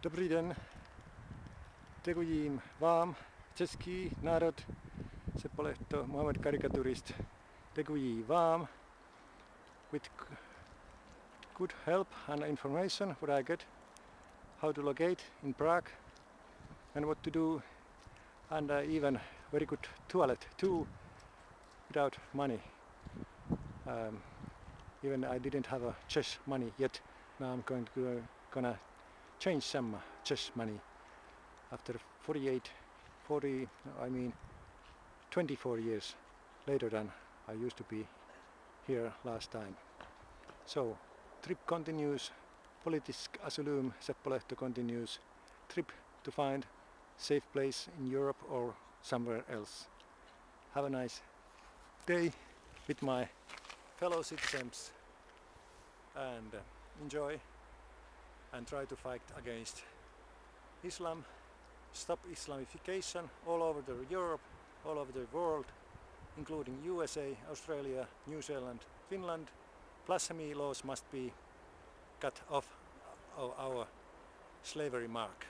Dobrý den, děkuji vám, český národ, Seppo-Lehto, Mohamed Karikaturist, děkuji vám. With good help and information what I get, how to locate in Prague and what to do, and even very good toilet too, without money. Even I didn't have a Czech money yet. Now I'm gonna change some Czech money after 24 years later than I used to be here last time. So trip continues, Politisk Asylum Seppo-Lehto continues, trip to find safe place in Europe or somewhere else. Have a nice day with my fellow citizens and enjoy and try to fight against Islam, stop Islamification all over Europe, all over the world, including USA, Australia, New Zealand, Finland. Blasphemy laws must be cut off of our slavery mark.